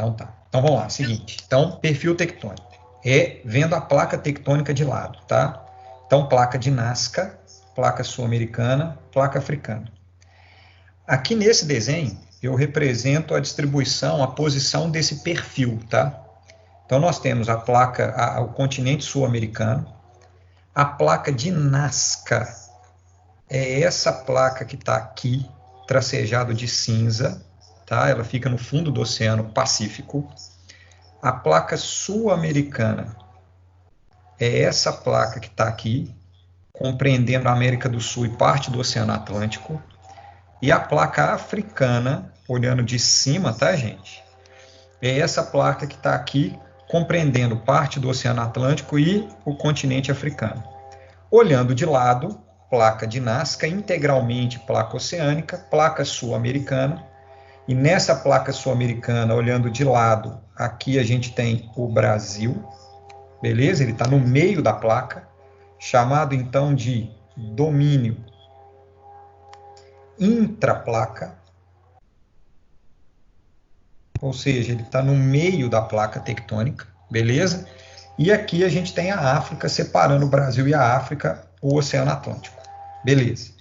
Então tá. Então vamos lá, seguinte. Então, perfil tectônico. É vendo a placa tectônica de lado, tá? Então, placa de Nazca, placa sul-americana, placa africana. Aqui nesse desenho, eu represento a distribuição, a posição desse perfil, tá? Então, nós temos a placa, o continente sul-americano. A placa de Nazca é essa placa que está aqui, tracejado de cinza, tá? Ela fica no fundo do Oceano Pacífico. A placa sul-americana é essa placa que está aqui, compreendendo a América do Sul e parte do Oceano Atlântico. E a placa africana, olhando de cima, tá, gente? É essa placa que está aqui, compreendendo parte do Oceano Atlântico e o continente africano. Olhando de lado, placa de Nazca, integralmente placa oceânica, placa sul-americana. E nessa placa sul-americana, olhando de lado, aqui a gente tem o Brasil, beleza? Ele está no meio da placa, chamado então de domínio intraplaca, ou seja, ele está no meio da placa tectônica, beleza? E aqui a gente tem a África, separando o Brasil e a África, o Oceano Atlântico, beleza?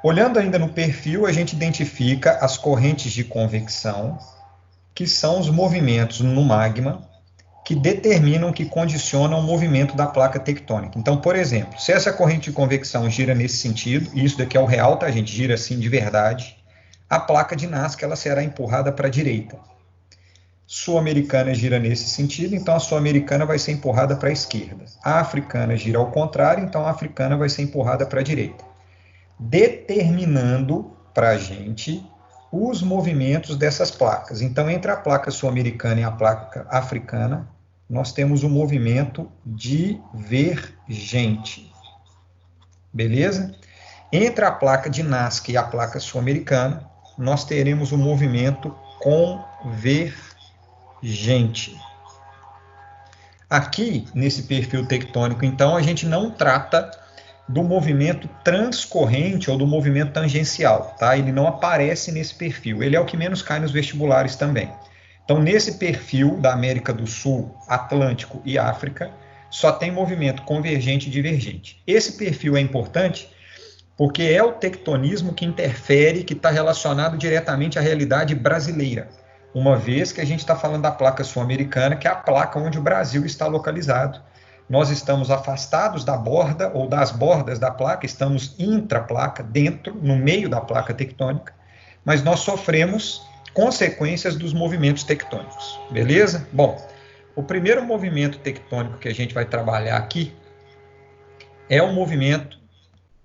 Olhando ainda no perfil, a gente identifica as correntes de convecção, que são os movimentos no magma, que determinam, que condicionam o movimento da placa tectônica. Então, por exemplo, se essa corrente de convecção gira nesse sentido, e isso daqui é o real, tá, gente? Gira assim de verdade, a placa de Nazca ela será empurrada para a direita. Sul-americana gira nesse sentido, então a sul-americana vai ser empurrada para a esquerda. A africana gira ao contrário, então a africana vai ser empurrada para a direita. Determinando para a gente os movimentos dessas placas. Então, entre a placa sul-americana e a placa africana, nós temos um movimento divergente. Beleza? Entre a placa de Nazca e a placa sul-americana, nós teremos um movimento convergente. Aqui, nesse perfil tectônico, então, a gente não trata do movimento transcorrente ou do movimento tangencial, tá? Ele não aparece nesse perfil. Ele é o que menos cai nos vestibulares também. Então, nesse perfil da América do Sul, Atlântico e África, só tem movimento convergente e divergente. Esse perfil é importante porque é o tectonismo que interfere, que está relacionado diretamente à realidade brasileira, uma vez que a gente está falando da placa sul-americana, que é a placa onde o Brasil está localizado. Nós estamos afastados da borda ou das bordas da placa, estamos intraplaca, dentro, no meio da placa tectônica, mas nós sofremos consequências dos movimentos tectônicos, beleza? Bom, o primeiro movimento tectônico que a gente vai trabalhar aqui é o movimento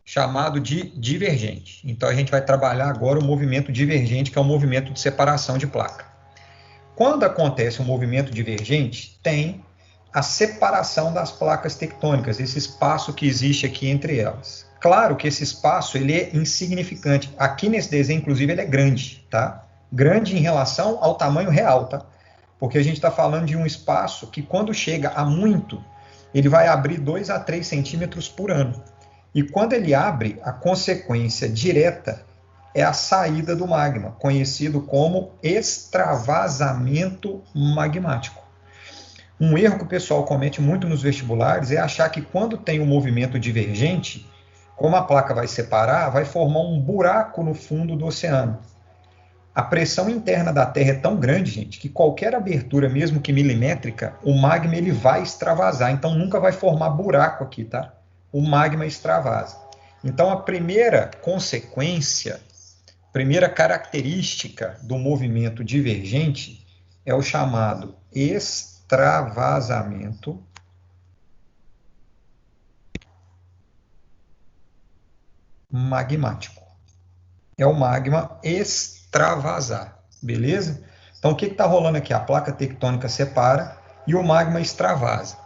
chamado de divergente. Então, a gente vai trabalhar agora o movimento divergente, que é o movimento de separação de placa. Quando acontece um movimento divergente, tem a separação das placas tectônicas, esse espaço que existe aqui entre elas. Claro que esse espaço ele é insignificante. Aqui nesse desenho, inclusive, ele é grande, tá? Grande em relação ao tamanho real, tá? Porque a gente está falando de um espaço que, quando chega a muito, ele vai abrir 2 a 3 centímetros por ano. E quando ele abre, a consequência direta é a saída do magma, conhecido como extravasamento magmático. Um erro que o pessoal comete muito nos vestibulares é achar que quando tem um movimento divergente, como a placa vai separar, vai formar um buraco no fundo do oceano. A pressão interna da Terra é tão grande, gente, que qualquer abertura, mesmo que milimétrica, o magma ele vai extravasar. Então, nunca vai formar buraco aqui, tá? O magma extravasa. Então, a primeira consequência, primeira característica do movimento divergente é o chamado extravasamento magmático. É o magma extravasar, beleza? Então, o que está rolando aqui? A placa tectônica separa e o magma extravasa.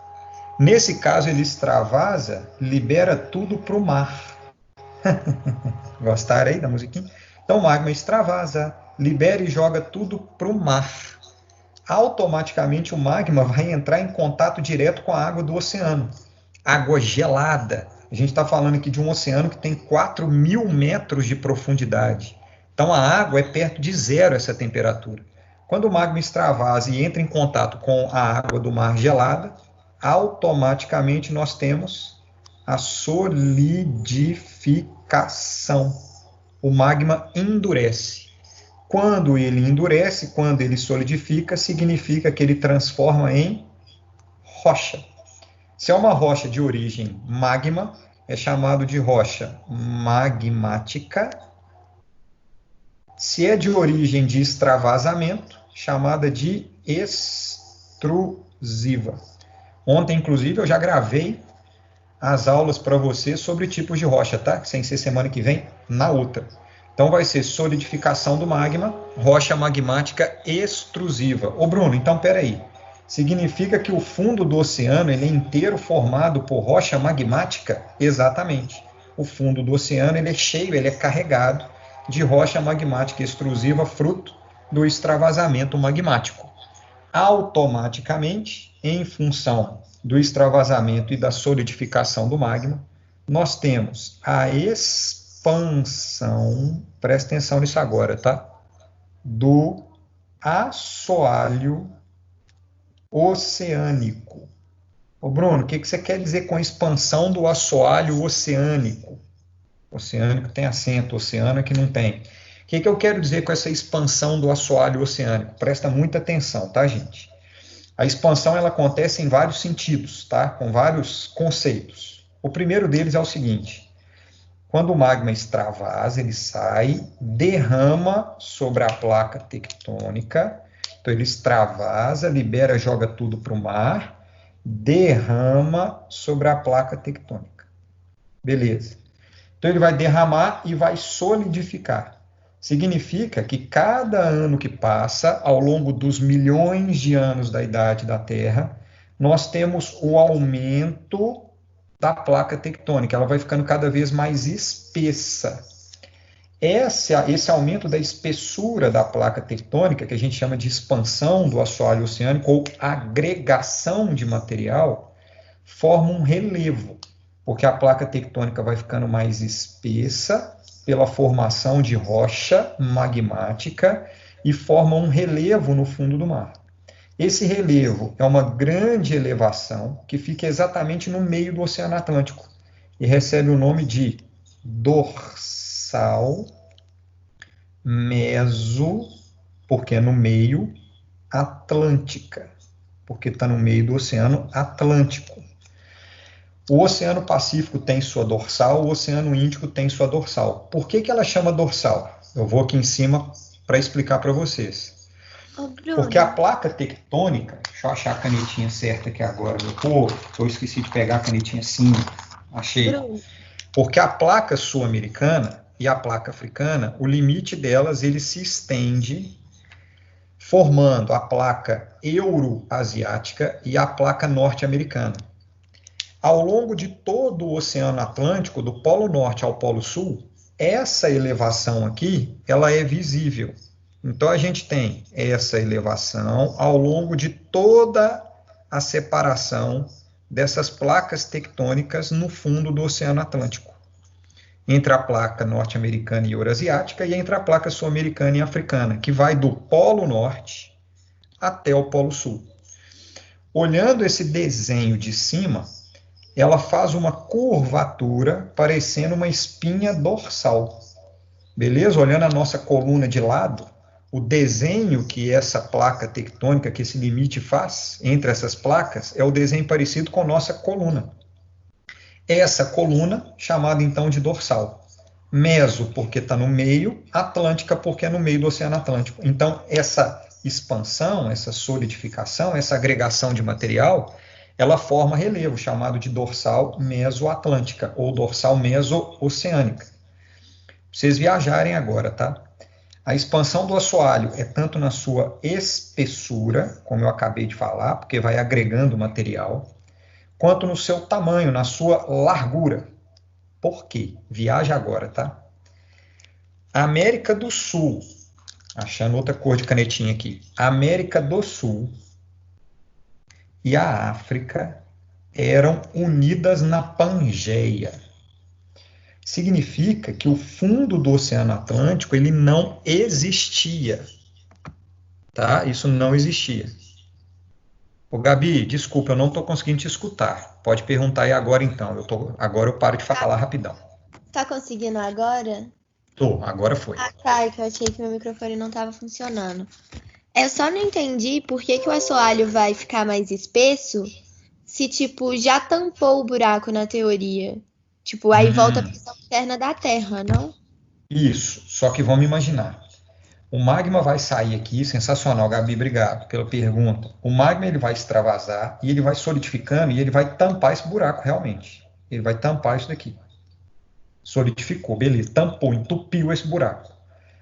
Nesse caso, ele extravasa, libera tudo para o mar. Gostaram aí da musiquinha? Então, o magma extravasa, libera e joga tudo para o mar. Automaticamente, o magma vai entrar em contato direto com a água do oceano. Água gelada. A gente está falando aqui de um oceano que tem 4.000 metros de profundidade. Então, a água é perto de zero essa temperatura. Quando o magma extravasa e entra em contato com a água do mar gelada, automaticamente nós temos a solidificação. O magma endurece. Quando ele endurece, quando ele solidifica, significa que ele transforma em rocha. Se é uma rocha de origem magma, é chamado de rocha magmática. Se é de origem de extravasamento, chamada de extrusiva. Ontem, inclusive, eu já gravei as aulas para você sobre tipos de rocha, tá? Sem ser semana que vem, na outra. Então vai ser solidificação do magma, rocha magmática extrusiva. Ô Bruno, então peraí. Significa que o fundo do oceano ele é inteiro formado por rocha magmática? Exatamente. O fundo do oceano ele é cheio, ele é carregado de rocha magmática extrusiva, fruto do extravasamento magmático. Automaticamente, em função do extravasamento e da solidificação do magma, nós temos a expansão, presta atenção nisso agora, tá? Do assoalho oceânico. Ô Bruno, o que você quer dizer com expansão do assoalho oceânico? Oceânico tem acento, oceano é que não tem. O que eu quero dizer com essa expansão do assoalho oceânico? Presta muita atenção, tá, gente? A expansão ela acontece em vários sentidos, tá? Com vários conceitos. O primeiro deles é o seguinte: quando o magma extravasa, ele sai, derrama sobre a placa tectônica. Então ele extravasa, libera, joga tudo para o mar, derrama sobre a placa tectônica. Beleza. Então ele vai derramar e vai solidificar. Significa que cada ano que passa, ao longo dos milhões de anos da idade da Terra, nós temos o aumento da placa tectônica. Ela vai ficando cada vez mais espessa. Esse aumento da espessura da placa tectônica, que a gente chama de expansão do assoalho oceânico ou agregação de material, forma um relevo, porque a placa tectônica vai ficando mais espessa pela formação de rocha magmática e forma um relevo no fundo do mar. Esse relevo é uma grande elevação que fica exatamente no meio do Oceano Atlântico e recebe o nome de dorsal meso, porque é no meio, atlântica, porque está no meio do Oceano Atlântico. O Oceano Pacífico tem sua dorsal, o Oceano Índico tem sua dorsal. Por que ela chama dorsal? Eu vou aqui em cima para explicar para vocês. Porque a placa tectônica, deixa eu achar a canetinha certa aqui agora, meu povo, eu esqueci de pegar a canetinha 5, achei. Porque a placa sul-americana e a placa africana, o limite delas ele se estende formando a placa euroasiática e a placa norte-americana. Ao longo de todo o Oceano Atlântico, do Polo Norte ao Polo Sul, essa elevação aqui, ela é visível. Então, a gente tem essa elevação ao longo de toda a separação dessas placas tectônicas no fundo do Oceano Atlântico, entre a placa norte-americana e eurasiática e entre a placa sul-americana e africana, que vai do Polo Norte até o Polo Sul. Olhando esse desenho de cima, ela faz uma curvatura parecendo uma espinha dorsal. Beleza? Olhando a nossa coluna de lado, o desenho que essa placa tectônica, que esse limite faz entre essas placas, é o desenho parecido com a nossa coluna. Essa coluna, chamada então de dorsal. Meso, porque está no meio, atlântica, porque é no meio do Oceano Atlântico. Então, essa expansão, essa solidificação, essa agregação de material, ela forma relevo, chamado de dorsal mesoatlântica, ou dorsal meso-oceânica. Vocês viajarem agora, tá? A expansão do assoalho é tanto na sua espessura, como eu acabei de falar, porque vai agregando material, quanto no seu tamanho, na sua largura. Por quê? Viaja agora, tá? A América do Sul, achando outra cor de canetinha aqui, a América do Sul e a África eram unidas na Pangeia. Significa que o fundo do Oceano Atlântico ele não existia. tá? Isso não existia. Ô, Gabi, desculpa, eu não estou conseguindo te escutar. Pode perguntar aí agora então. Agora eu paro de falar rapidão. Tá conseguindo agora? Tô, agora foi. Ah, tá, que eu achei que meu microfone não tava funcionando. Eu só não entendi por que que o assoalho vai ficar mais espesso se, tipo, já tampou o buraco na teoria. Tipo, aí volta a Hum, pressão interna da Terra, não? isso, só que vamos imaginar. O magma vai sair aqui, sensacional, Gabi, obrigado pela pergunta. O magma ele vai extravasar e ele vai solidificando e ele vai tampar esse buraco realmente. Ele vai tampar isso daqui. Solidificou, beleza, tampou, entupiu esse buraco.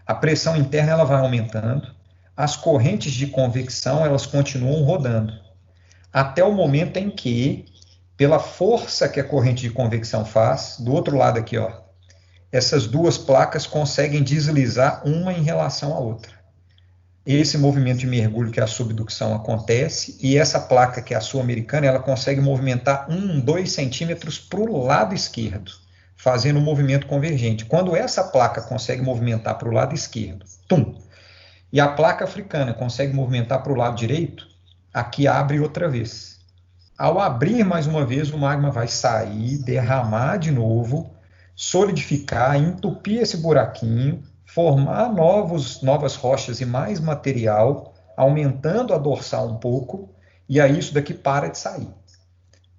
A pressão interna ela vai aumentando, as correntes de convecção elas continuam rodando, até o momento em que, pela força que a corrente de convecção faz, do outro lado aqui, ó, essas duas placas conseguem deslizar uma em relação à outra. Esse movimento de mergulho, que é a subducção, acontece, e essa placa, que é a sul-americana, ela consegue movimentar 2 centímetros para o lado esquerdo, fazendo um movimento convergente. Quando essa placa consegue movimentar para o lado esquerdo, tum, e a placa africana consegue movimentar para o lado direito, aqui abre outra vez. Ao abrir mais uma vez, o magma vai sair, derramar de novo, solidificar, entupir esse buraquinho, formar novas rochas e mais material, aumentando a dorsal um pouco, e aí isso daqui para de sair.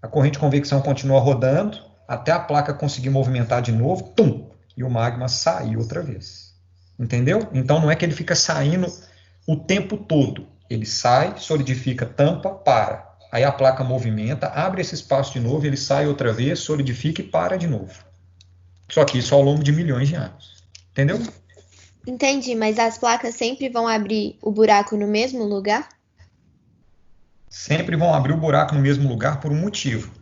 A corrente de convecção continua rodando, até a placa conseguir movimentar de novo, tum, e o magma sair outra vez. Entendeu? Então não é que ele fica saindo o tempo todo. Ele sai, solidifica, tampa, para. Aí a placa movimenta, abre esse espaço de novo, ele sai outra vez, solidifica e para de novo. Só que isso ao longo de milhões de anos. Entendeu? Entendi, mas as placas sempre vão abrir o buraco no mesmo lugar? Sempre vão abrir o buraco no mesmo lugar por um motivo.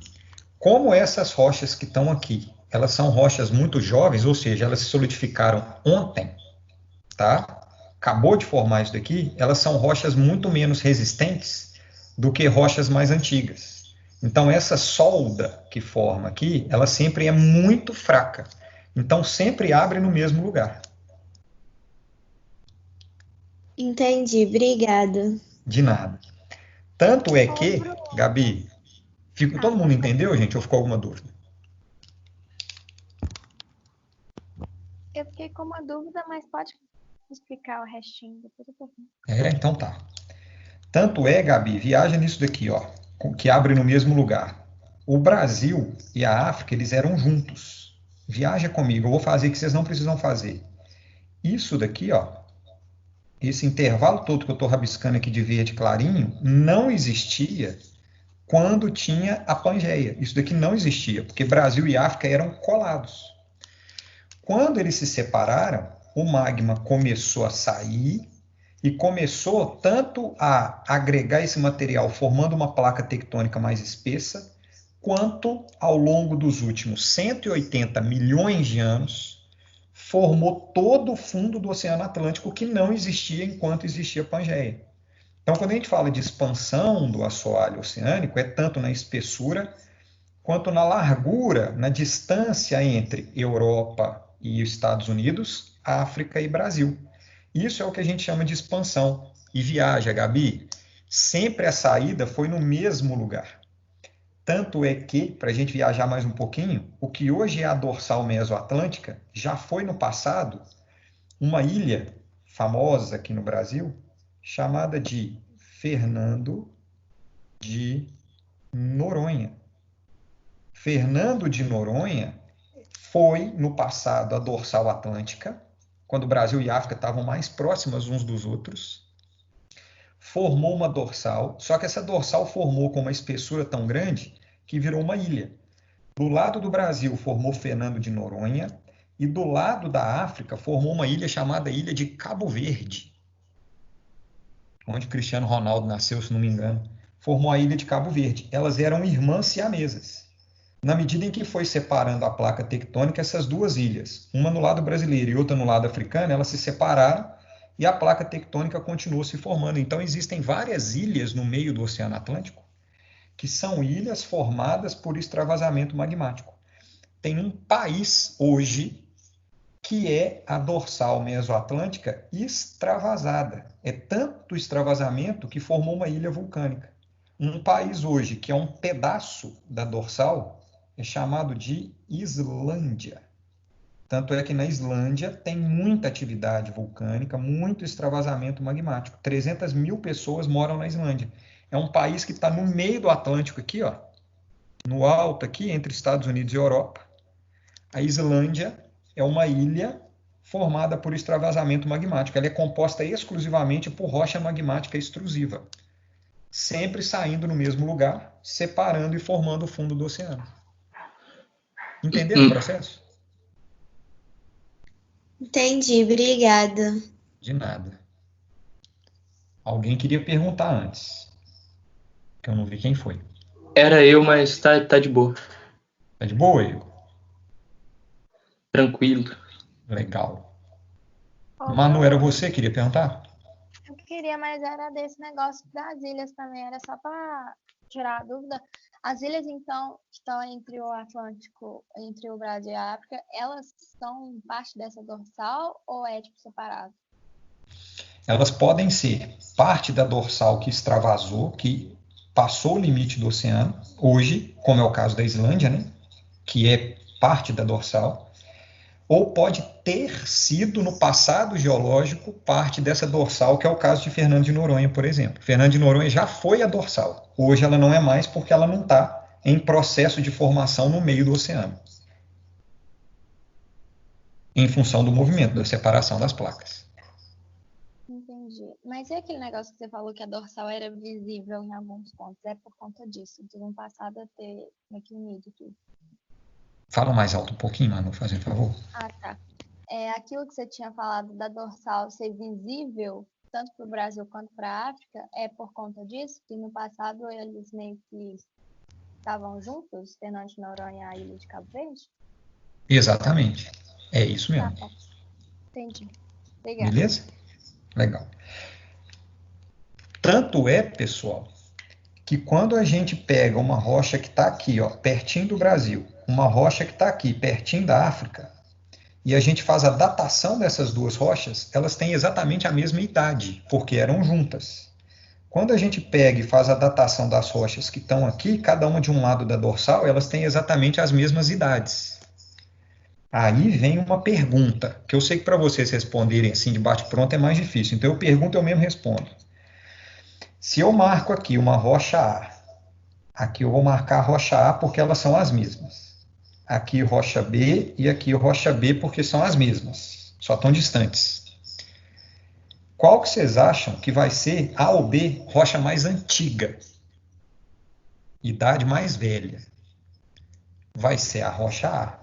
Como essas rochas que estão aqui, elas são rochas muito jovens, ou seja, elas se solidificaram ontem, tá? Acabou de formar isso daqui, elas são rochas muito menos resistentes do que rochas mais antigas. Então, essa solda que forma aqui, ela sempre é muito fraca. Então, sempre abre no mesmo lugar. Entendi, obrigada. De nada. Tanto é Ô, que, Bruno, Gabi, todo mundo pode falar. entendeu, gente? Ou ficou alguma dúvida? Eu fiquei com uma dúvida, mas pode explicar o restinho, depois eu pergunto. Então tá. Tanto é, Gabi, viaja nisso daqui, ó, que abre no mesmo lugar. O Brasil e a África, eles eram juntos. Viaja comigo, eu vou fazer que vocês não precisam fazer. Isso daqui, ó, esse intervalo todo que eu estou rabiscando aqui de verde clarinho, não existia quando tinha a Pangeia. Isso daqui não existia, porque Brasil e África eram colados. Quando eles se separaram, o magma começou a sair e começou tanto a agregar esse material, formando uma placa tectônica mais espessa, quanto ao longo dos últimos 180 milhões de anos, formou todo o fundo do Oceano Atlântico que não existia enquanto existia a Pangeia. Então, quando a gente fala de expansão do assoalho oceânico, é tanto na espessura quanto na largura, na distância entre Europa e Estados Unidos, África e Brasil. Isso é o que a gente chama de expansão. E viaja, Gabi, sempre a saída foi no mesmo lugar. Tanto é que, para a gente viajar mais um pouquinho, o que hoje é a dorsal mesoatlântica já foi no passado uma ilha famosa aqui no Brasil, chamada de Fernando de Noronha. Fernando de Noronha foi, no passado, a dorsal atlântica, quando o Brasil e a África estavam mais próximas uns dos outros, formou uma dorsal, só que essa dorsal formou com uma espessura tão grande que virou uma ilha. Do lado do Brasil formou Fernando de Noronha e do lado da África formou uma ilha chamada Ilha de Cabo Verde, onde Cristiano Ronaldo nasceu, se não me engano. Formou a Ilha de Cabo Verde. Elas eram irmãs siamesas. Na medida em que foi separando a placa tectônica, essas duas ilhas, uma no lado brasileiro e outra no lado africano, elas se separaram e a placa tectônica continuou se formando. Então, existem várias ilhas no meio do Oceano Atlântico que são ilhas formadas por extravasamento magmático. Tem um país hoje que é a dorsal mesoatlântica extravasada. É tanto extravasamento que formou uma ilha vulcânica. Um país hoje que é um pedaço da dorsal é chamado de Islândia. Tanto é que na Islândia tem muita atividade vulcânica, muito extravasamento magmático. 300 mil pessoas moram na Islândia. É um país que está no meio do Atlântico aqui, ó, no alto aqui, entre Estados Unidos e Europa. A Islândia é uma ilha formada por extravasamento magmático. Ela é composta exclusivamente por rocha magmática extrusiva, sempre saindo no mesmo lugar, separando e formando o fundo do oceano. Entenderam o processo? Entendi, obrigada. De nada. Alguém queria perguntar antes, que eu não vi quem foi. Era eu, mas tá de boa. Tá de boa, Igor? Tranquilo. Legal. Ô, Manu, era você que queria perguntar? Eu queria, mas era desse negócio das ilhas também, era só para tirar a dúvida. As ilhas, então, que estão entre o Atlântico, entre o Brasil e a África, elas são parte dessa dorsal ou é tipo separado? Elas podem ser parte da dorsal que extravasou, que passou o limite do oceano, hoje, como é o caso da Islândia, né, que é parte da dorsal, ou pode ter sido, no passado geológico, parte dessa dorsal, que é o caso de Fernando de Noronha, por exemplo. Fernando de Noronha já foi a dorsal. Hoje ela não é mais porque ela não está em processo de formação no meio do oceano, em função do movimento, da separação das placas. Entendi. Mas e aquele negócio que você falou que a dorsal era visível em alguns pontos? É por conta disso, de no passado ter meio que unido tudo. Fala mais alto um pouquinho, Manu, fazendo favor. Ah, tá. Aquilo que você tinha falado da dorsal ser visível, tanto para o Brasil quanto para a África, é por conta disso? Que no passado eles meio que estavam juntos, Fernando de Noronha e a Ilha de Cabo Verde? Exatamente. É isso mesmo. Tá bom. Entendi. Obrigada. Beleza? Legal. Tanto é, pessoal, que quando a gente pega uma rocha que está aqui, ó, pertinho do Brasil, uma rocha que está aqui, pertinho da África, e a gente faz a datação dessas duas rochas, elas têm exatamente a mesma idade, porque eram juntas. Quando a gente pega e faz a datação das rochas que estão aqui, cada uma de um lado da dorsal, elas têm exatamente as mesmas idades. Aí vem uma pergunta, que eu sei que para vocês responderem assim de bate-pronto é mais difícil, então eu pergunto e eu mesmo respondo. Se eu marco aqui uma rocha A, aqui eu vou marcar a rocha A porque elas são as mesmas. Aqui rocha B e aqui rocha B porque são as mesmas, só estão distantes. Qual que vocês acham que vai ser A ou B, rocha mais antiga? Idade mais velha. Vai ser a rocha A,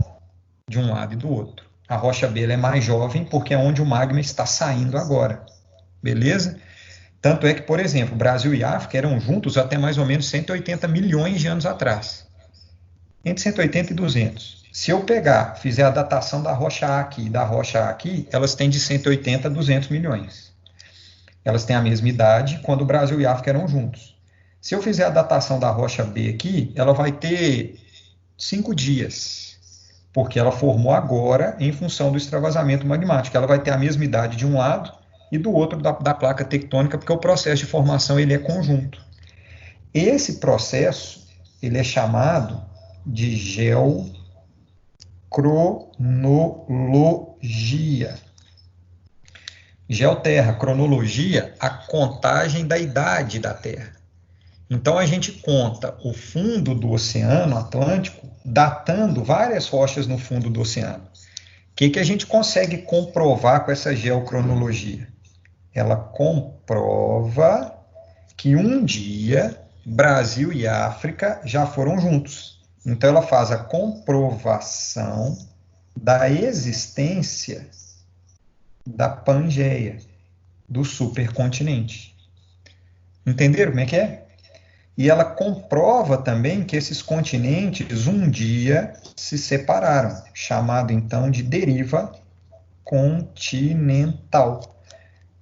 de um lado e do outro. A rocha B ela é mais jovem porque é onde o magma está saindo agora. Beleza? Tanto é que, por exemplo, Brasil e África eram juntos até mais ou menos 180 milhões de anos atrás. Entre 180 e 200. Se eu pegar, fizer a datação da rocha A aqui e da rocha A aqui, elas têm de 180 a 200 milhões. Elas têm a mesma idade quando o Brasil e a África eram juntos. Se eu fizer a datação da rocha B aqui, ela vai ter 5 dias, porque ela formou agora em função do extravasamento magmático. Ela vai ter a mesma idade de um lado e do outro da placa tectônica, porque o processo de formação ele é conjunto. Esse processo ele é chamado de geocronologia. Geoterra, cronologia, a contagem da idade da Terra. Então a gente conta o fundo do Oceano Atlântico, datando várias rochas no fundo do oceano. O que a gente consegue comprovar com essa geocronologia? Ela comprova que um dia Brasil e África já foram juntos. Então ela faz a comprovação da existência da Pangeia, do supercontinente. Entenderam como é que é? E ela comprova também que esses continentes um dia se separaram, chamado então de deriva continental,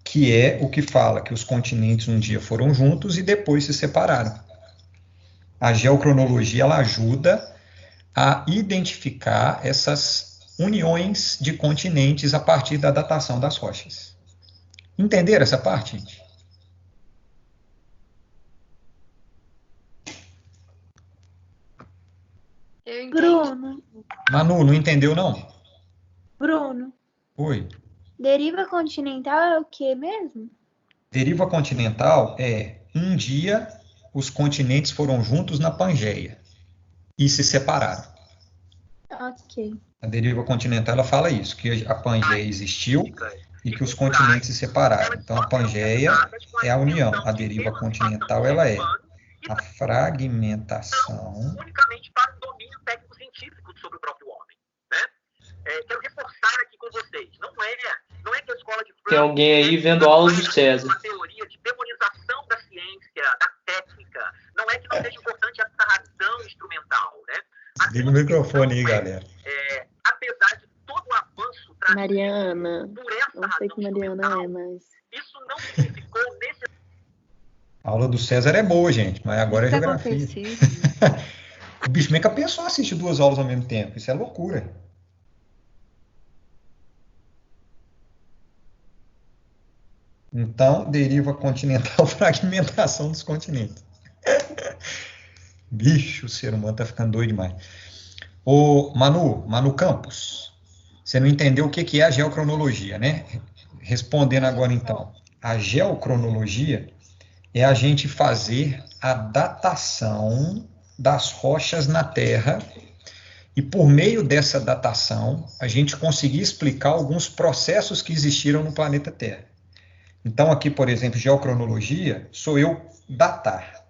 que é o que fala que os continentes um dia foram juntos e depois se separaram. A geocronologia ela ajuda a identificar essas uniões de continentes a partir da datação das rochas. Entenderam essa parte, gente? Eu entendi. Bruno, Manu, não entendeu, não? Bruno, Oi. deriva continental é o que mesmo? Deriva continental é, um dia, os continentes foram juntos na Pangeia e se separaram. Ok. A deriva continental, ela fala isso, que a Pangeia existiu e que os continentes se separaram. Então, a Pangeia é a união. A deriva continental, ela é a fragmentação. Unicamente para o domínio técnico-científico sobre o próprio homem, né? Quero reforçar aqui com vocês, não é que a escola de Tem alguém aí vendo aulas do César. uma teoria de demonização da ciência, da técnica, não é que não seja importante essa razão instrumental, né? Liga o microfone aí, galera. Apesar de todo o avanço trazido Mariana, por essa não sei razão que Mariana instrumental, é, mas... isso não significou A aula do César é boa, gente, mas agora é geografia. O bicho meio que a pessoa assiste 2 aulas ao mesmo tempo. Isso é loucura. Então, deriva continental, fragmentação dos continentes. Bicho, o ser humano tá ficando doido demais. Ô, Manu Campos, você não entendeu o que é a geocronologia, né? Respondendo agora, então. A geocronologia é a gente fazer a datação das rochas na Terra e, por meio dessa datação, a gente conseguir explicar alguns processos que existiram no planeta Terra. Então, aqui, por exemplo, geocronologia, sou eu datar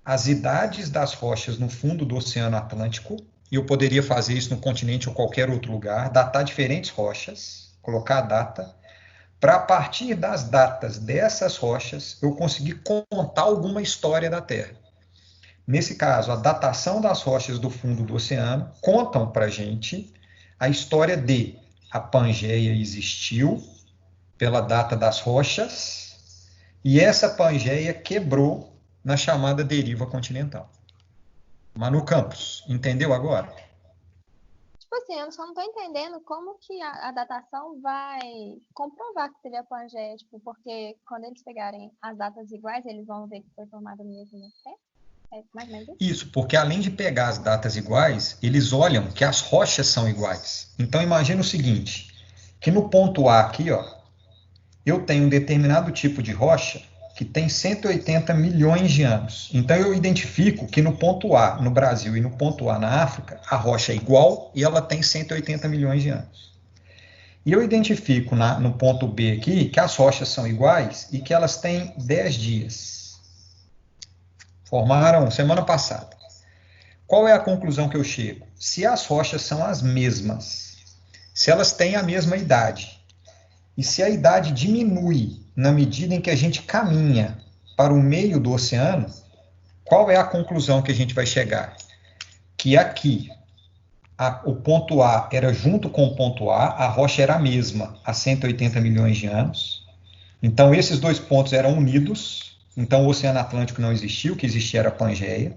as idades das rochas no fundo do Oceano Atlântico, e eu poderia fazer isso no continente ou qualquer outro lugar, datar diferentes rochas, colocar a data, para, a partir das datas dessas rochas, eu conseguir contar alguma história da Terra. Nesse caso, a datação das rochas do fundo do oceano contam para a gente a história de a Pangeia existiu pela data das rochas e essa Pangeia quebrou na chamada deriva continental. Manu Campos, entendeu agora? Tipo assim, eu só não tô entendendo como que a datação vai comprovar que seria Pangeia, tipo, porque quando eles pegarem as datas iguais, eles vão ver que foi formado no mesmo tempo? É mais ou menos isso? Isso, porque além de pegar as datas iguais, eles olham que as rochas são iguais. Então imagina o seguinte, que no ponto A aqui, ó, eu tenho um determinado tipo de rocha que tem 180 milhões de anos. Então eu identifico que no ponto A, no Brasil, e no ponto A, na África, a rocha é igual e ela tem 180 milhões de anos. E eu identifico no ponto B aqui que as rochas são iguais e que elas têm 10 dias. Formaram semana passada. Qual é a conclusão que eu chego? Se as rochas são as mesmas, se elas têm a mesma idade, e se a idade diminui na medida em que a gente caminha para o meio do oceano, qual é a conclusão que a gente vai chegar? Que aqui, o ponto A era junto com o ponto A rocha era a mesma há 180 milhões de anos. Então, esses 2 pontos eram unidos. Então, o Oceano Atlântico não existiu, o que existia era a Pangeia.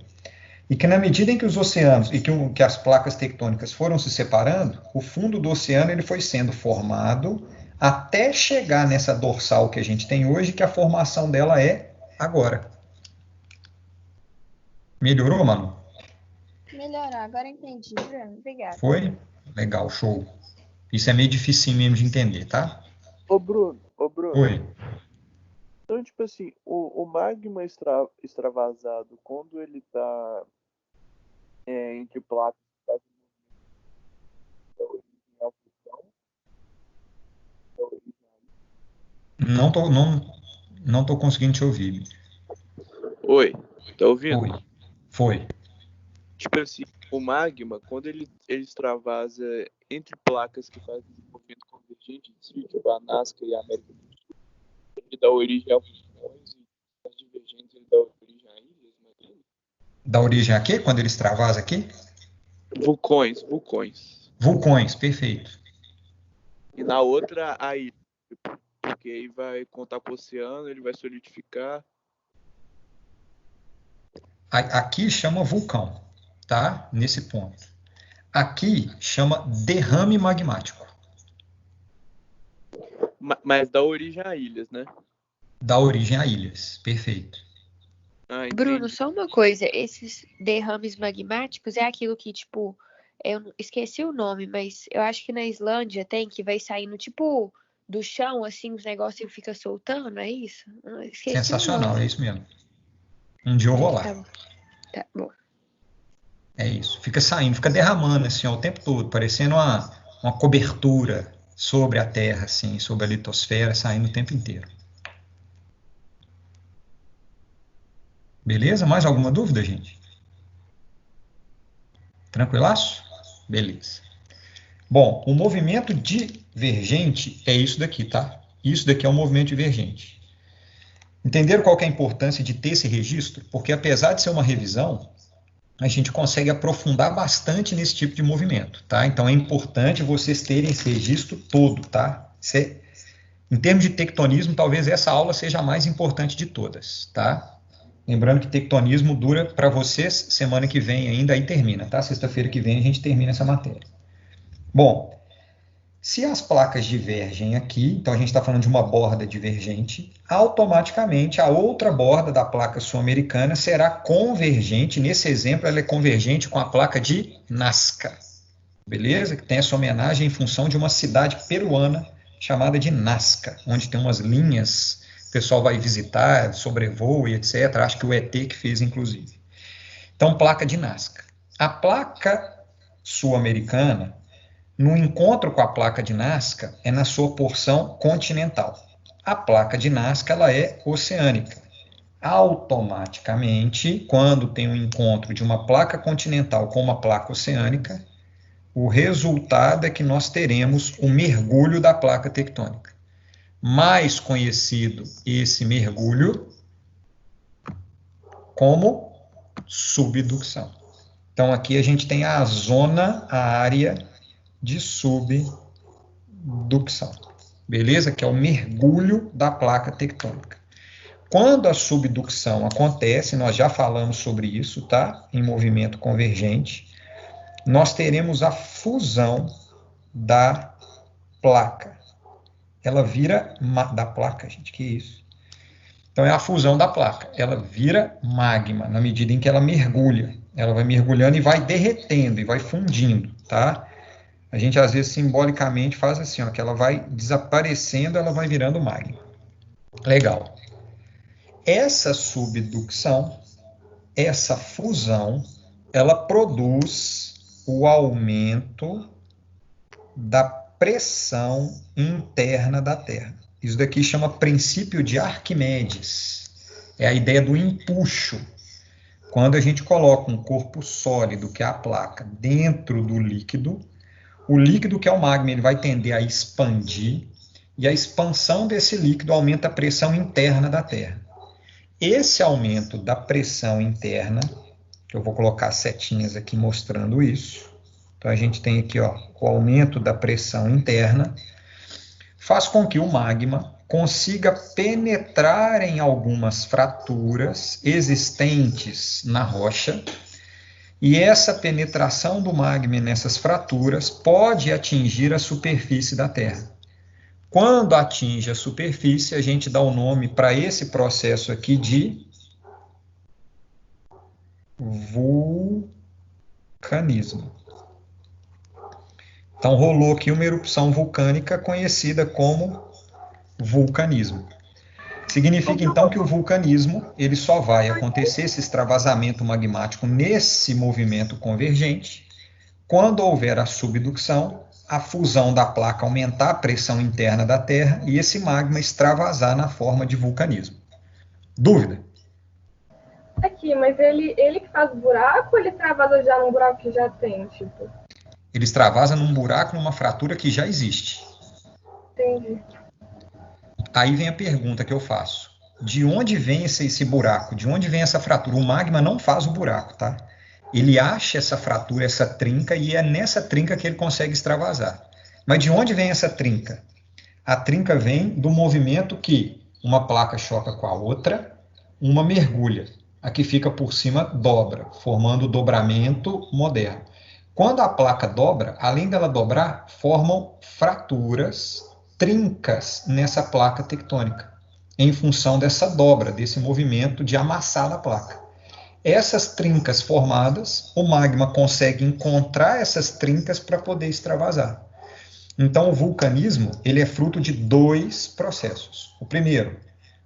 E que na medida em que os oceanos e que as placas tectônicas foram se separando, o fundo do oceano ele foi sendo formado até chegar nessa dorsal que a gente tem hoje, que a formação dela é agora. Melhorou, Manu? Melhorar, agora entendi, Bruno. Obrigada. Foi? Legal, show. Isso é meio difícil mesmo de entender, tá? Ô Bruno, Oi. então tipo assim, o magma extravasado, quando ele tá entre placas, da origem ao vulcão, da origem Não tô conseguindo te ouvir. Oi, tá ouvindo? Oi. Foi. Tipo assim, o magma, quando ele extravasa entre placas que fazem desenvolvimento convergente, tipo a Nazca e a América do Sul, ele dá origem a vulcões e as divergentes ele dá origem a ilhas, imagina? Dá origem a quê? Quando ele extravasa aqui? Vulcões. Vulcões, perfeito. E na outra, a ilha. Porque aí vai contar com o oceano, ele vai solidificar. Aqui chama vulcão, tá? Nesse ponto. Aqui chama derrame magmático. Mas dá origem a ilhas, né? Dá origem a ilhas. Perfeito. Bruno, Entendi. só uma coisa. Esses derrames magmáticos é aquilo que, tipo, eu esqueci o nome, mas eu acho que na Islândia tem que vai saindo, tipo, do chão, assim, os negócios ficam soltando, é isso? Eu esqueci o Sensacional, nome. é isso mesmo. Um dia eu vou lá. Tá bom. Tá bom. É isso. Fica saindo, fica derramando assim ó, o tempo todo, parecendo uma cobertura sobre a Terra, assim, sobre a litosfera, saindo o tempo inteiro. Beleza? Mais alguma dúvida, gente? Tranquilaço? Beleza. Bom, o movimento divergente é isso daqui, tá? Isso daqui é um movimento divergente. Entenderam qual que é a importância de ter esse registro? Porque apesar de ser uma revisão, a gente consegue aprofundar bastante nesse tipo de movimento, tá? Então é importante vocês terem esse registro todo, tá? Em termos de tectonismo, talvez essa aula seja a mais importante de todas, tá? Lembrando que tectonismo dura para vocês semana que vem ainda, aí termina, tá? Sexta-feira que vem a gente termina essa matéria. Bom, se as placas divergem aqui, então a gente está falando de uma borda divergente, automaticamente a outra borda da placa sul-americana será convergente. Nesse exemplo, ela é convergente com a placa de Nazca, beleza? Que tem essa homenagem em função de uma cidade peruana chamada de Nazca, onde tem umas linhas, o pessoal vai visitar, sobrevoa e etc. Acho que o ET que fez, inclusive. Então, placa de Nazca. A placa sul-americana, no encontro com a placa de Nazca, é na sua porção continental. A placa de Nazca ela é oceânica. Automaticamente, quando tem um encontro de uma placa continental com uma placa oceânica, o resultado é que nós teremos o mergulho da placa tectônica. Mais conhecido esse mergulho como subducção. Então, aqui a gente tem a área de subducção, beleza? Que é o mergulho da placa tectônica. Quando a subducção acontece, nós já falamos sobre isso, tá? Em movimento convergente, nós teremos a fusão da placa. Ela vira da placa, gente, que isso? Então é a fusão da placa. Ela vira magma na medida em que ela mergulha. Ela vai mergulhando e vai derretendo e vai fundindo, tá? A gente, às vezes, simbolicamente faz assim, ó, que ela vai desaparecendo, ela vai virando magma. Legal. Essa subducção, essa fusão, ela produz o aumento da pressão interna da Terra. Isso daqui chama princípio de Arquimedes. É a ideia do empuxo. Quando a gente coloca um corpo sólido, que é a placa, dentro do líquido, o líquido, que é o magma, ele vai tender a expandir, e a expansão desse líquido aumenta a pressão interna da Terra. Esse aumento da pressão interna, que eu vou colocar setinhas aqui mostrando isso, então a gente tem aqui ó, o aumento da pressão interna, faz com que o magma consiga penetrar em algumas fraturas existentes na rocha, e essa penetração do magma nessas fraturas pode atingir a superfície da Terra. Quando atinge a superfície, a gente dá o nome para esse processo aqui de vulcanismo. Então, rolou aqui uma erupção vulcânica conhecida como vulcanismo. Significa, então, que o vulcanismo ele só vai acontecer, esse extravasamento magmático, nesse movimento convergente, quando houver a subducção, a fusão da placa aumentar a pressão interna da Terra e esse magma extravasar na forma de vulcanismo. Dúvida? Aqui, mas ele que faz o buraco ou ele extravasa já num buraco que já tem, tipo? Ele extravasa num buraco, numa fratura que já existe. Entendi. Aí vem a pergunta que eu faço. De onde vem esse buraco? De onde vem essa fratura? O magma não faz o buraco, tá? Ele acha essa fratura, essa trinca, e é nessa trinca que ele consegue extravasar. Mas de onde vem essa trinca? A trinca vem do movimento que uma placa choca com a outra, uma mergulha. A que fica por cima dobra, formando o dobramento moderno. Quando a placa dobra, além dela dobrar, formam fraturas, trincas nessa placa tectônica, em função dessa dobra, desse movimento de amassar a placa. Essas trincas formadas, o magma consegue encontrar essas trincas para poder extravasar. Então, o vulcanismo ele é fruto de 2 processos. O primeiro,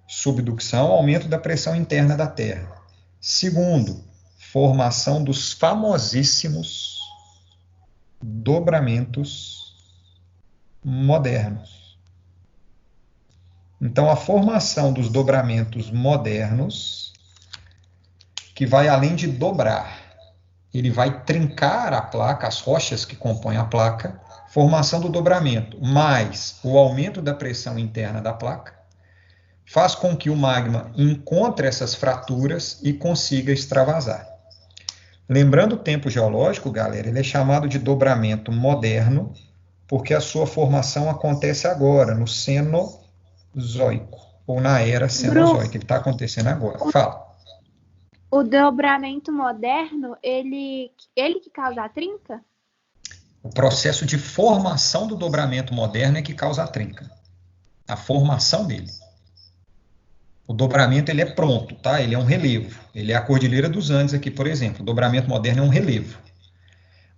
subducção, aumento da pressão interna da Terra. Segundo, formação dos famosíssimos dobramentos modernos. Então, a formação dos dobramentos modernos, que vai além de dobrar, ele vai trincar a placa, as rochas que compõem a placa, formação do dobramento, mais o aumento da pressão interna da placa, faz com que o magma encontre essas fraturas e consiga extravasar. Lembrando o tempo geológico, galera, ele é chamado de dobramento moderno, porque a sua formação acontece agora, no Cenozoico, ou na era Cenozoica, ele está acontecendo agora. Fala. O dobramento moderno, ele que causa a trinca? O processo de formação do dobramento moderno é que causa a trinca. A formação dele. O dobramento ele é pronto, tá? Ele é um relevo. Ele é a Cordilheira dos Andes aqui, por exemplo. O dobramento moderno é um relevo.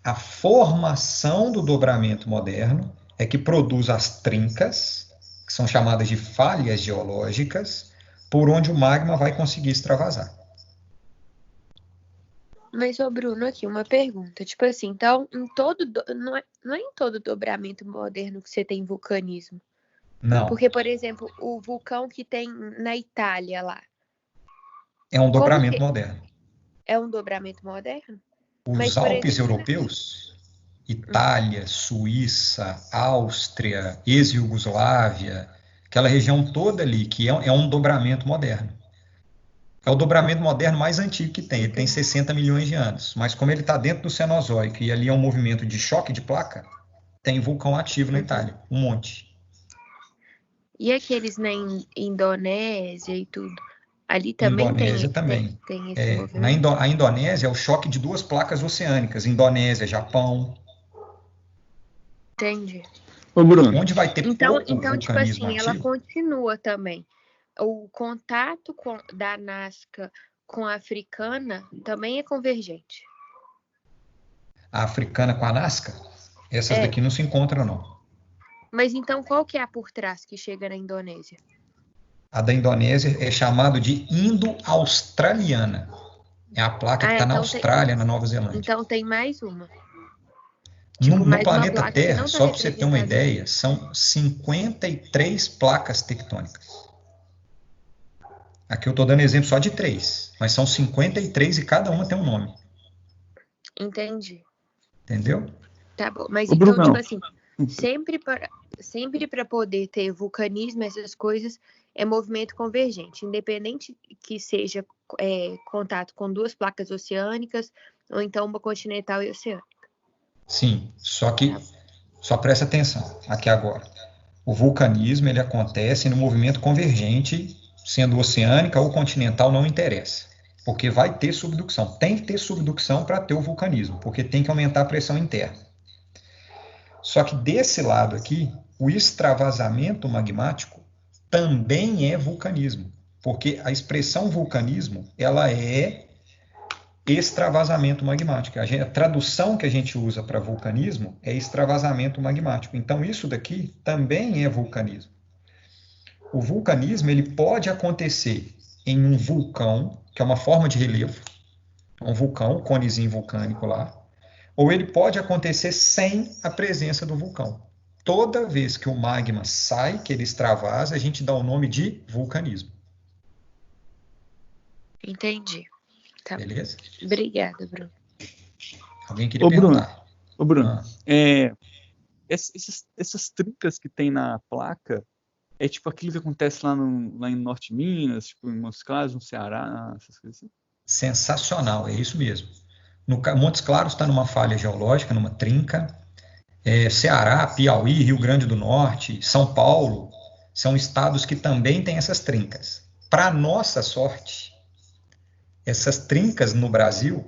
A formação do dobramento moderno é que produz as trincas, que são chamadas de falhas geológicas, por onde o magma vai conseguir extravasar. Mas, ô Bruno, aqui uma pergunta. Tipo assim, então, não é em todo dobramento moderno que você tem vulcanismo? Não. Porque, por exemplo, o vulcão que tem na Itália lá. É um dobramento moderno. É um dobramento moderno? Os Alpes europeus, Itália, Suíça, Áustria, ex-Iugoslávia, aquela região toda ali, que é um dobramento moderno. É o dobramento moderno mais antigo que tem. Ele tem 60 milhões de anos. Mas como ele está dentro do Cenozoico e ali é um movimento de choque de placa, tem vulcão ativo na Itália. Um monte. E aqueles na Indonésia e tudo? Ali também Indonésia tem esse movimento? A Indonésia é o choque de 2 placas oceânicas. Indonésia, Japão. Entendi. Ô, Bruno. Onde vai ter então vulcanismo tipo assim, ativo, ela continua também. O contato da Nazca com a africana também é convergente. A africana com a Nazca? Essas daqui não se encontram, não. Mas então qual que é a por trás que chega na Indonésia? A da Indonésia é chamada de Indo-Australiana. É a placa que está na Austrália, na Nova Zelândia. Então tem mais uma. No planeta Terra, só para você ter uma ideia, são 53 placas tectônicas. Aqui eu estou dando exemplo só de 3, mas são 53 e cada uma tem um nome. Entendi. Entendeu? Tá bom, mas Ô, então, Bruno. tipo assim, sempre para poder ter vulcanismo, essas coisas, é movimento convergente, independente que seja contato com 2 placas oceânicas ou então uma continental e oceânica. Sim, só presta atenção aqui agora. O vulcanismo ele acontece no movimento convergente, sendo oceânica ou continental, não interessa. Porque vai ter subducção. Tem que ter subducção para ter o vulcanismo, porque tem que aumentar a pressão interna. Só que desse lado aqui, o extravasamento magmático também é vulcanismo. Porque a expressão vulcanismo, ela é extravasamento magmático. A tradução que a gente usa para vulcanismo é extravasamento magmático. Então, isso daqui também é vulcanismo. O vulcanismo ele pode acontecer em um vulcão, que é uma forma de relevo, um vulcão, um conezinho vulcânico lá, ou ele pode acontecer sem a presença do vulcão. Toda vez que o magma sai, que ele extravasa, a gente dá o nome de vulcanismo. Entendi. Tá. Beleza? Obrigada, Bruno. Alguém queria perguntar? Ô, Bruno, essas trincas que tem na placa, é tipo aquilo que acontece lá em Norte de Minas, tipo em Montes Claros, no Ceará, essas coisas assim? Sensacional, é isso mesmo. Montes Claros está numa falha geológica, numa trinca. Ceará, Piauí, Rio Grande do Norte, São Paulo, são estados que também têm essas trincas. Para nossa sorte, essas trincas no Brasil,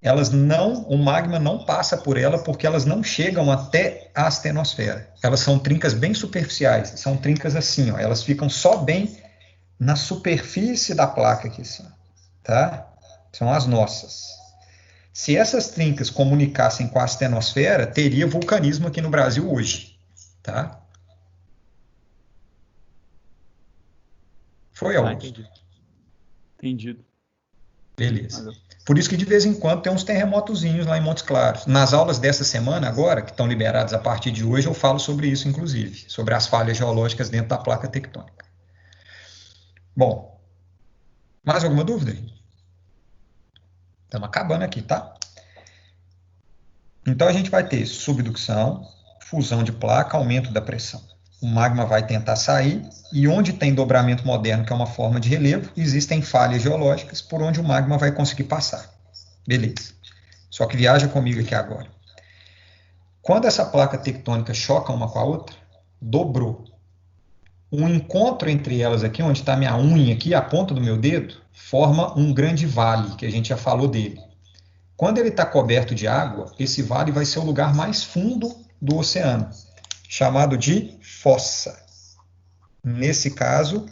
o magma não passa por ela porque elas não chegam até a astenosfera. Elas são trincas bem superficiais, são trincas assim, ó, elas ficam só bem na superfície da placa aqui, assim, tá? São as nossas. Se essas trincas comunicassem com a astenosfera, teria vulcanismo aqui no Brasil hoje, tá? Foi, Augusto? Entendido. Beleza. Por isso que de vez em quando tem uns terremotozinhos lá em Montes Claros. Nas aulas dessa semana agora, que estão liberadas a partir de hoje, eu falo sobre isso, inclusive, sobre as falhas geológicas dentro da placa tectônica. Bom, mais alguma dúvida? Estamos acabando aqui, tá? Então a gente vai ter subducção, fusão de placa, aumento da pressão. O magma vai tentar sair, e onde tem dobramento moderno, que é uma forma de relevo, existem falhas geológicas por onde o magma vai conseguir passar. Beleza. Só que viaja comigo aqui agora. Quando essa placa tectônica choca uma com a outra, dobrou. Um encontro entre elas aqui, onde está minha unha aqui, a ponta do meu dedo, forma um grande vale, que a gente já falou dele. Quando ele está coberto de água, esse vale vai ser o lugar mais fundo do oceano, chamado de fossa. Nesse caso,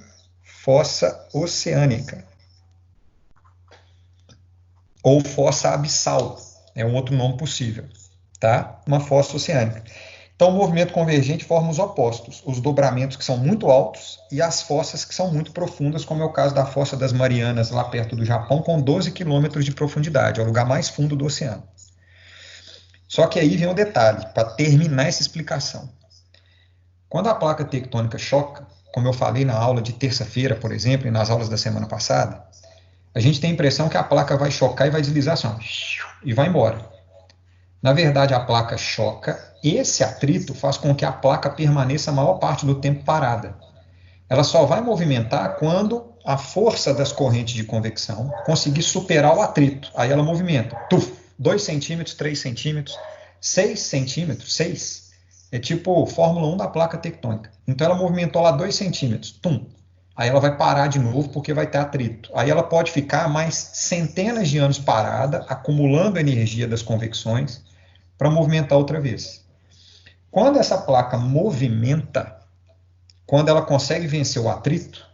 fossa oceânica. Ou fossa abissal, é um outro nome possível, tá? Uma fossa oceânica. Então, o movimento convergente forma os opostos, os dobramentos que são muito altos e as fossas que são muito profundas, como é o caso da Fossa das Marianas, lá perto do Japão, com 12 quilômetros de profundidade, é o lugar mais fundo do oceano. Só que aí vem um detalhe, para terminar essa explicação. Quando a placa tectônica choca, como eu falei na aula de terça-feira, por exemplo, e nas aulas da semana passada, a gente tem a impressão que a placa vai chocar e vai deslizar assim, ó, e vai embora. Na verdade, a placa choca, esse atrito faz com que a placa permaneça a maior parte do tempo parada. Ela só vai movimentar quando a força das correntes de convecção conseguir superar o atrito. Aí ela movimenta. 2 centímetros, 3 centímetros, 6 centímetros, 6. É tipo Fórmula 1 da placa tectônica. Então ela movimentou lá 2 centímetros. Aí ela vai parar de novo porque vai ter atrito. Aí ela pode ficar mais centenas de anos parada, acumulando energia das convecções, para movimentar outra vez. Quando essa placa movimenta, quando ela consegue vencer o atrito,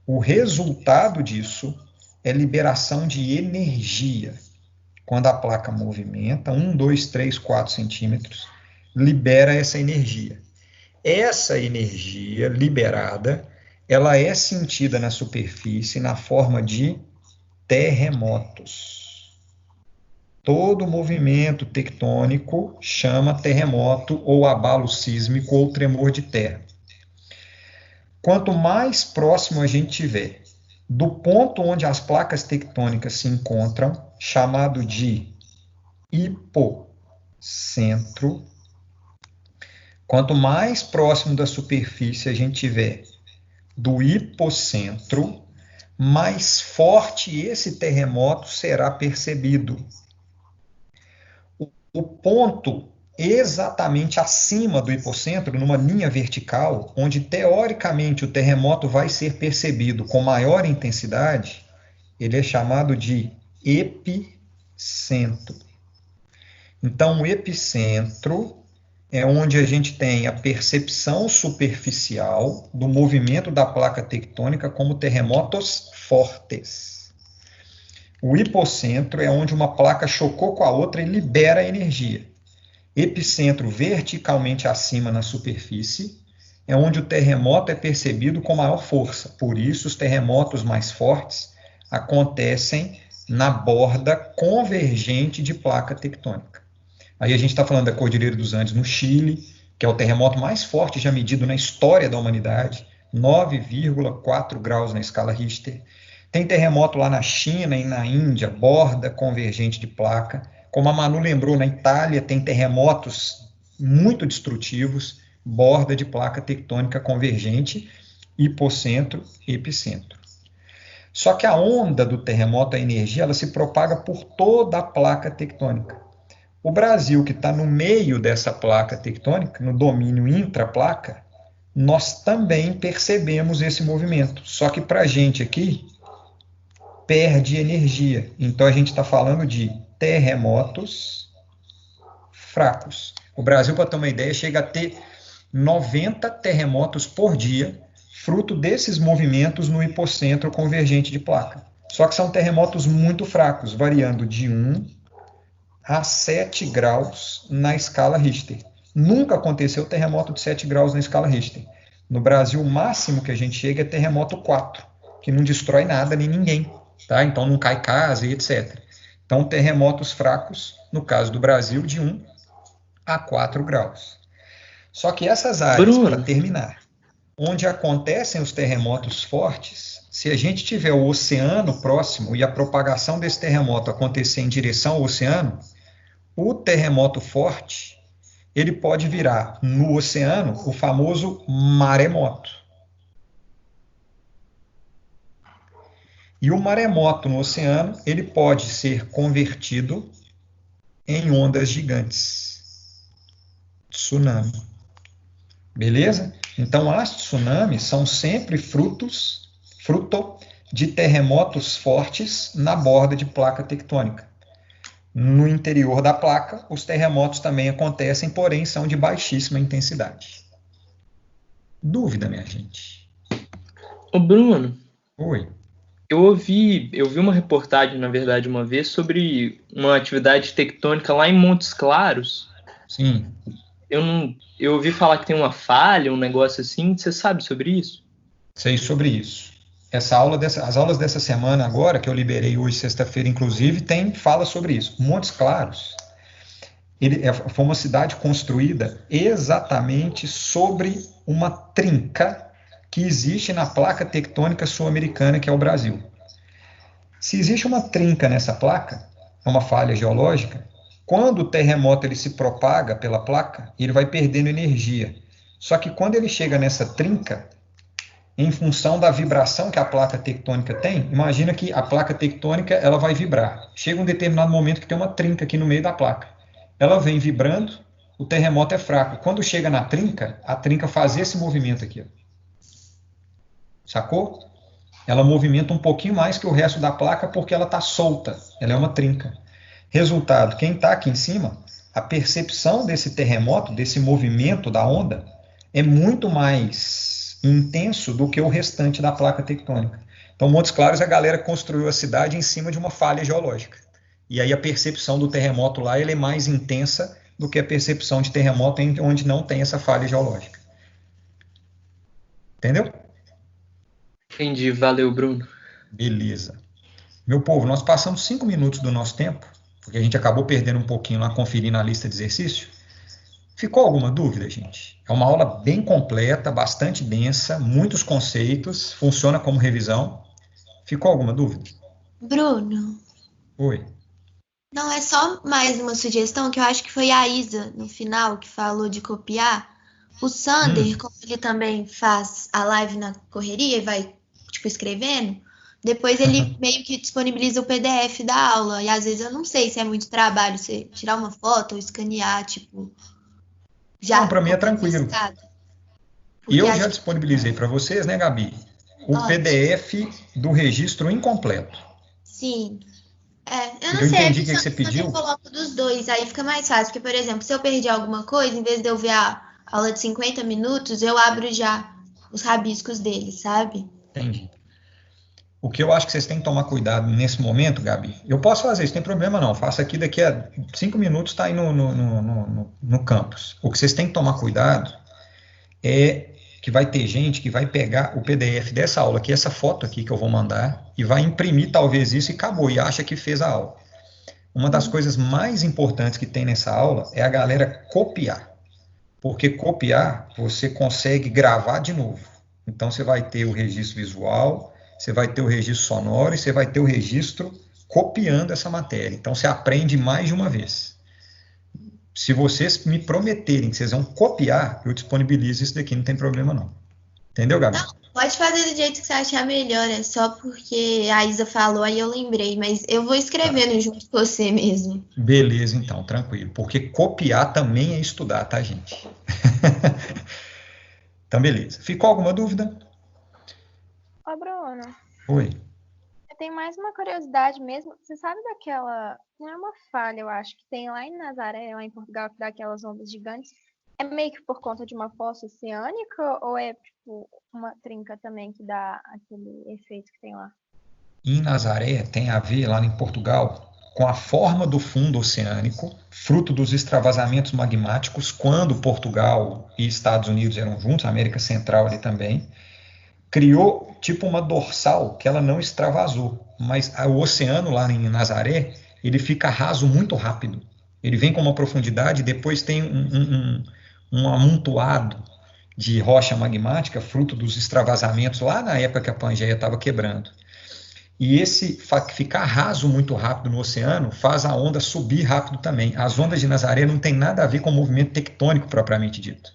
o resultado disso é liberação de energia. Quando a placa movimenta, 1, 2, 3, 4 centímetros, libera essa energia. Essa energia liberada, ela é sentida na superfície na forma de terremotos. Todo movimento tectônico chama terremoto ou abalo sísmico ou tremor de terra. Quanto mais próximo a gente tiver do ponto onde as placas tectônicas se encontram, chamado de hipocentro, quanto mais próximo da superfície a gente tiver do hipocentro, mais forte esse terremoto será percebido. O ponto exatamente acima do hipocentro, numa linha vertical, onde teoricamente o terremoto vai ser percebido com maior intensidade, ele é chamado de epicentro. Então, o epicentro é onde a gente tem a percepção superficial do movimento da placa tectônica como terremotos fortes. O hipocentro é onde uma placa chocou com a outra e libera energia. Epicentro verticalmente acima na superfície é onde o terremoto é percebido com maior força. Por isso, os terremotos mais fortes acontecem na borda convergente de placa tectônica. Aí a gente está falando da Cordilheira dos Andes no Chile, que é o terremoto mais forte já medido na história da humanidade, 9,4 graus na escala Richter. Tem terremoto lá na China e na Índia, borda convergente de placa. Como a Manu lembrou, na Itália tem terremotos muito destrutivos, borda de placa tectônica convergente, hipocentro, epicentro. Só que a onda do terremoto, a energia, ela se propaga por toda a placa tectônica. O Brasil, que está no meio dessa placa tectônica, no domínio intraplaca, nós também percebemos esse movimento. Só que para a gente aqui, perde energia. Então a gente está falando de terremotos fracos. O Brasil, para ter uma ideia, chega a ter 90 terremotos por dia, fruto desses movimentos no hipocentro convergente de placa. Só que são terremotos muito fracos, variando de 1 a 7 graus na escala Richter. Nunca aconteceu terremoto de 7 graus na escala Richter. No Brasil, o máximo que a gente chega é terremoto 4, que não destrói nada nem ninguém, tá? Então não cai casa e etc. Então, terremotos fracos, no caso do Brasil, de 1 a 4 graus. Só que essas áreas, para terminar, onde acontecem os terremotos fortes, se a gente tiver o oceano próximo e a propagação desse terremoto acontecer em direção ao oceano, o terremoto forte, ele pode virar no oceano o famoso maremoto. E o maremoto no oceano, ele pode ser convertido em ondas gigantes. Tsunami. Beleza? Então, as tsunamis são sempre fruto de terremotos fortes na borda de placa tectônica. No interior da placa, os terremotos também acontecem, porém são de baixíssima intensidade. Dúvida, minha gente? Ô, Bruno. Oi. Eu ouvi uma reportagem, na verdade, uma vez, sobre uma atividade tectônica lá em Montes Claros. Sim. Eu ouvi falar que tem uma falha, um negócio assim. Você sabe sobre isso? Sei sobre isso. As aulas dessa semana agora, que eu liberei hoje, sexta-feira, inclusive, fala sobre isso. Montes Claros, foi uma cidade construída exatamente sobre uma trinca que existe na placa tectônica sul-americana, que é o Brasil. Se existe uma trinca nessa placa, uma falha geológica, quando o terremoto ele se propaga pela placa, ele vai perdendo energia. Só que quando ele chega nessa trinca, em função da vibração que a placa tectônica tem, imagina que a placa tectônica ela vai vibrar. Chega um determinado momento que tem uma trinca aqui no meio da placa. Ela vem vibrando, o terremoto é fraco. Quando chega na trinca, a trinca faz esse movimento aqui. Sacou? Ela movimenta um pouquinho mais que o resto da placa porque ela está solta. Ela é uma trinca. Resultado, quem está aqui em cima, a percepção desse terremoto, desse movimento da onda, é muito mais intenso do que o restante da placa tectônica. Então, Montes Claros, a galera construiu a cidade em cima de uma falha geológica. E aí a percepção do terremoto lá ele é mais intensa do que a percepção de terremoto onde não tem essa falha geológica. Entendeu? Entendi. Valeu, Bruno. Beleza. Meu povo, nós passamos 5 minutos do nosso tempo, porque a gente acabou perdendo um pouquinho lá conferindo a lista de exercício. Ficou alguma dúvida, gente? É uma aula bem completa, bastante densa, muitos conceitos, funciona como revisão. Ficou alguma dúvida? Bruno. Oi. Não, é só mais uma sugestão, que eu acho que foi a Isa, no final, que falou de copiar. O Sander, como ele também faz a live na correria e vai, tipo, escrevendo, depois ele meio que disponibiliza o PDF da aula. E às vezes eu não sei se é muito trabalho você tirar uma foto ou escanear, tipo... Já não, para mim é tranquilo. E eu já disponibilizei para vocês, né, Gabi? O PDF do registro incompleto. Sim. Eu não sei, entendi o que você pediu. Eu coloco dos dois, aí fica mais fácil. Porque, por exemplo, se eu perdi alguma coisa, em vez de eu ver a aula de 50 minutos, eu abro já os rabiscos dele, sabe? Entendi. O que eu acho que vocês têm que tomar cuidado nesse momento, Gabi, eu posso fazer isso, não tem problema não, faço aqui daqui a 5 minutos, está aí no campus. O que vocês têm que tomar cuidado é que vai ter gente que vai pegar o PDF dessa aula aqui, essa foto aqui que eu vou mandar, e vai imprimir talvez isso e acabou, e acha que fez a aula. Uma das coisas mais importantes que tem nessa aula é a galera copiar, porque copiar você consegue gravar de novo. Então você vai ter o registro visual, você vai ter o registro sonoro e você vai ter o registro copiando essa matéria. Então, você aprende mais de uma vez. Se vocês me prometerem que vocês vão copiar, eu disponibilizo isso daqui, não tem problema não. Entendeu, Gabi? Não, pode fazer do jeito que você achar melhor, é só porque a Isa falou, aí eu lembrei, mas eu vou escrevendo junto com você mesmo. Beleza, então, tranquilo. Porque copiar também é estudar, tá, gente? Então, beleza. Ficou alguma dúvida? Ô, Bruno. Oi. É tem mais uma curiosidade mesmo. Você sabe daquela. Não é uma falha, eu acho, que tem lá em Nazaré, lá em Portugal, que dá aquelas ondas gigantes. É meio que por conta de uma fossa oceânica ou é tipo uma trinca também que dá aquele efeito que tem lá? Em Nazaré tem a ver, lá em Portugal, com a forma do fundo oceânico, fruto dos extravasamentos magmáticos, quando Portugal e Estados Unidos eram juntos, a América Central ali também, criou tipo uma dorsal que ela não extravasou, mas o oceano lá em Nazaré, ele fica raso muito rápido. Ele vem com uma profundidade e depois tem um amontoado de rocha magmática, fruto dos extravasamentos lá na época que a Pangeia estava quebrando. E esse ficar raso muito rápido no oceano faz a onda subir rápido também. As ondas de Nazaré não tem nada a ver com o movimento tectônico propriamente dito.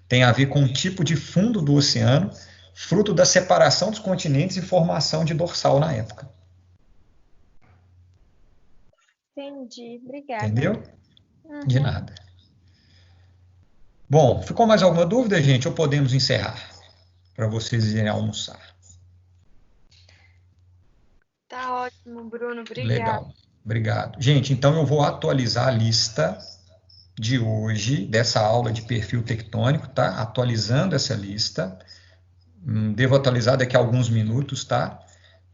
Tem a ver com o tipo de fundo do oceano, fruto da separação dos continentes e formação de dorsal na época. Entendi, obrigada. Entendeu? De nada. Bom, ficou mais alguma dúvida, gente? Ou podemos encerrar? Para vocês irem almoçar. Tá ótimo, Bruno. Obrigado. Legal. Obrigado. Gente, então eu vou atualizar a lista de hoje, dessa aula de perfil tectônico, tá? Atualizando essa lista. Devo atualizar daqui a alguns minutos, tá?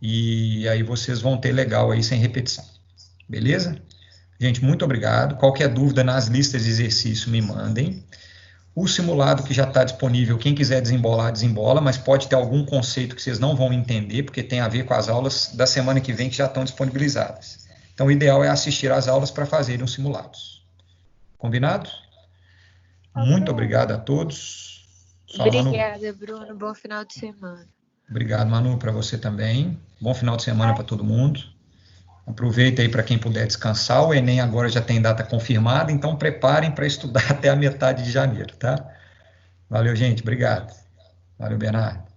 E aí vocês vão ter legal aí sem repetição. Beleza? Gente, muito obrigado. Qualquer dúvida nas listas de exercício, me mandem. O simulado que já está disponível, quem quiser desembolar, desembola, mas pode ter algum conceito que vocês não vão entender, porque tem a ver com as aulas da semana que vem que já estão disponibilizadas. Então, o ideal é assistir às aulas para fazerem os simulados. Combinado? Muito obrigado a todos. Obrigada, Bruno. Bom final de semana. Obrigado, Manu, para você também. Bom final de semana para todo mundo. Aproveita aí para quem puder descansar. O Enem agora já tem data confirmada, então preparem para estudar até a metade de janeiro, tá? Valeu, gente. Obrigado. Valeu, Bernardo.